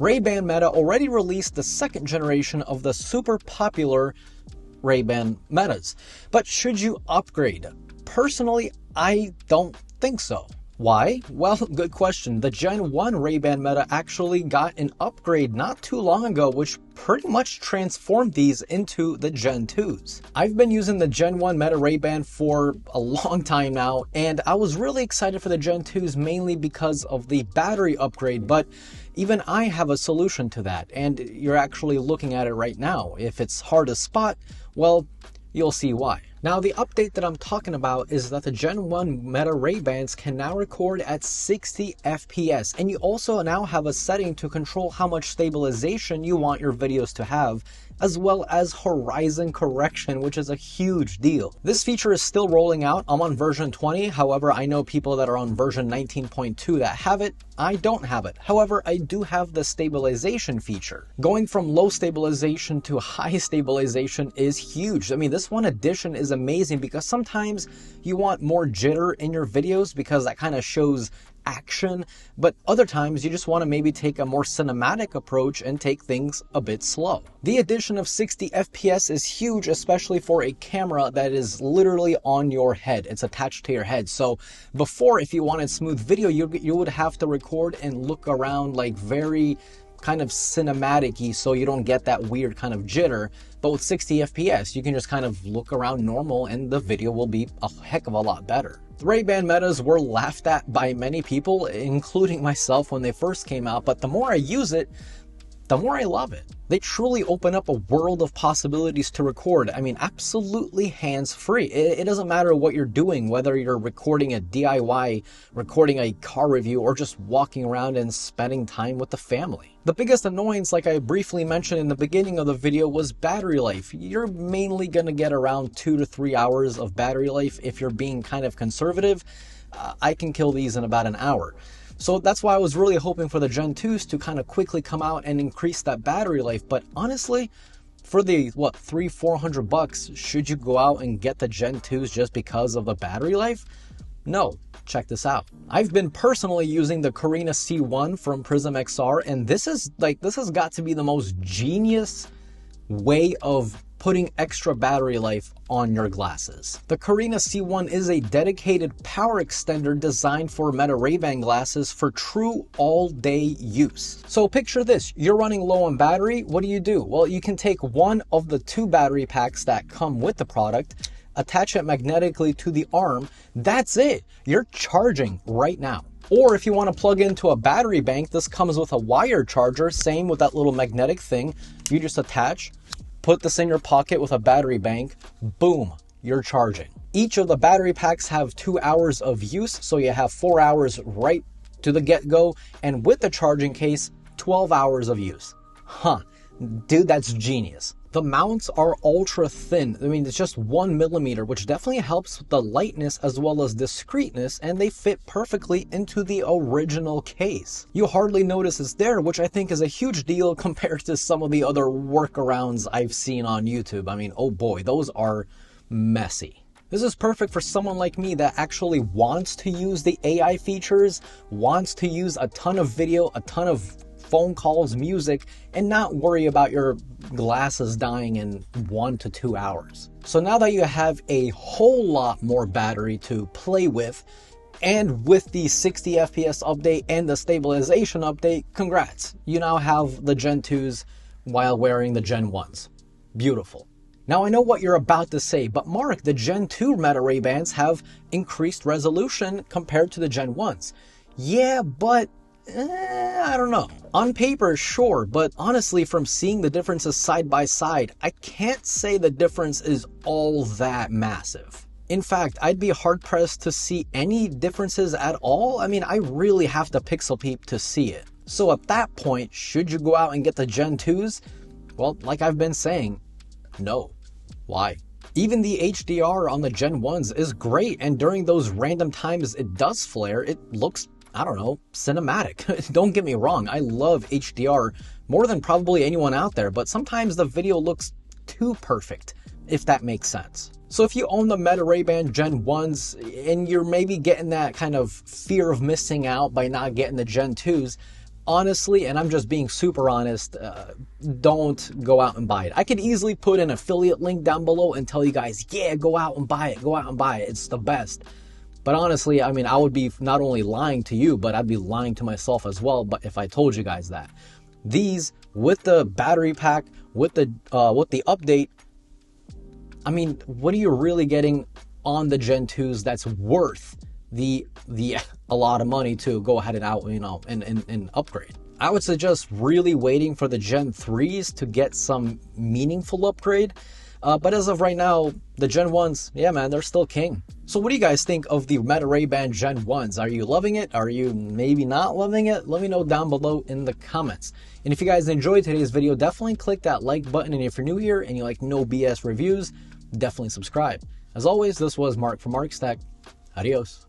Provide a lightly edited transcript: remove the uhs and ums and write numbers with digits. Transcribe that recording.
Ray-Ban Meta already released the second generation of the super popular Ray-Ban Metas. But should you upgrade? Personally, I don't think so. Why? Well, good question. The Gen 1 Ray-Ban Meta actually got an upgrade not too long ago, which pretty much transformed these into the Gen 2s. I've been using the Gen 1 Meta Ray-Ban for a long time now, and I was really excited for the Gen 2s mainly because of the battery upgrade, but even I have a solution to that, and you're actually looking at it right now. If it's hard to spot, well, you'll see why. Now, the update that I'm talking about is that the Gen 1 Meta Ray-Bans can now record at 60 FPS, and you also now have a setting to control how much stabilization you want your videos to have, as well as horizon correction, which is a huge deal. This feature is still rolling out. I'm on version 20. However, I know people that are on version 19.2 that have it. I don't have it. However, I do have the stabilization feature. Going from low stabilization to high stabilization is huge. I mean, this one addition is amazing because sometimes you want more jitter in your videos because that kind of shows action, but other times you just want to maybe take a more cinematic approach and take things a bit slow. The addition of 60 FPS is huge, especially for a camera that is literally on your head. It's attached to your head. So before, if you wanted smooth video, you would have to record and look around like very kind of cinematic-y so you don't get that weird kind of jitter. But with 60 FPS, you can just kind of look around normal and the video will be a heck of a lot better. The Ray-Ban Metas were laughed at by many people, including myself when they first came out, but the more I use it, the more I love it. They truly open up a world of possibilities to record. I mean, absolutely hands-free. It doesn't matter what you're doing, whether you're recording a DIY, recording a car review, or just walking around and spending time with the family. The biggest annoyance, like I briefly mentioned in the beginning of the video, was battery life. You're mainly gonna get around 2 to 3 hours of battery life if you're being kind of conservative. I can kill these in about an hour. So that's why I was really hoping for the Gen 2s to kind of quickly come out and increase that battery life. But honestly, for the, $300-400 bucks, should you go out and get the Gen 2s just because of the battery life? No. Check this out. I've been personally using the Carina C1 from PrismXR, and this has got to be the most genius way of putting extra battery life on your glasses. The Carina C1 is a dedicated power extender designed for Meta Ray-Ban glasses for true all-day use. So picture this, you're running low on battery, what do? Well, you can take one of the 2 battery packs that come with the product, attach it magnetically to the arm, that's it. You're charging right now. Or if you want to plug into a battery bank, this comes with a wire charger, same with that little magnetic thing. You just attach, put this in your pocket with a battery bank, boom, you're charging. Each of the battery packs have 2 hours of use, so you have 4 hours right to the get-go, and with the charging case, 12 hours of use. Dude, that's genius. The mounts are ultra thin. I mean, it's just 1 millimeter, which definitely helps with the lightness as well as discreetness, and they fit perfectly into the original case. You hardly notice it's there, which I think is a huge deal compared to some of the other workarounds I've seen on YouTube. I mean, oh boy, those are messy. This is perfect for someone like me that actually wants to use the AI features, wants to use a ton of video, a ton of phone calls, music, and not worry about your glasses dying in 1 to 2 hours. So now that you have a whole lot more battery to play with, and with the 60 FPS update and the stabilization update, congrats. You now have the Gen 2s while wearing the Gen 1s. Beautiful. Now I know what you're about to say, but Mark, the Gen 2 Meta Ray-Bans have increased resolution compared to the Gen 1s. Yeah, but I don't know. On paper, sure, but honestly, from seeing the differences side by side, I can't say the difference is all that massive. In fact, I'd be hard-pressed to see any differences at all. I mean, I really have to pixel peep to see it. So at that point, should you go out and get the Gen 2s? Well, like I've been saying, no. Why? Even the HDR on the Gen 1s is great, and during those random times it does flare, it looks, I don't know, cinematic. Don't get me wrong, I love HDR more than probably anyone out there, but sometimes the video looks too perfect, if that makes sense. So if you own the Meta Ray-Ban Gen 1s and you're maybe getting that kind of fear of missing out by not getting the Gen 2s, honestly, and I'm just being super honest, don't go out and buy it. I could easily put an affiliate link down below and tell you guys, yeah, go out and buy it, go out and buy it, it's the best. But honestly, I mean, I would be not only lying to you, but I'd be lying to myself as well. But if I told you guys that these, with the battery pack, with the update, I mean, what are you really getting on the Gen 2s that's worth the a lot of money to go ahead and and upgrade? I would suggest really waiting for the Gen 3s to get some meaningful upgrade. But as of right now, the Gen 1s, yeah, man, they're still king. So what do you guys think of the Meta Ray-Ban Gen 1s? Are you loving it? Are you maybe not loving it? Let me know down below in the comments. And if you guys enjoyed today's video, definitely click that like button. And if you're new here and you like no BS reviews, definitely subscribe. As always, this was Mark from Mark's Tech. Adios.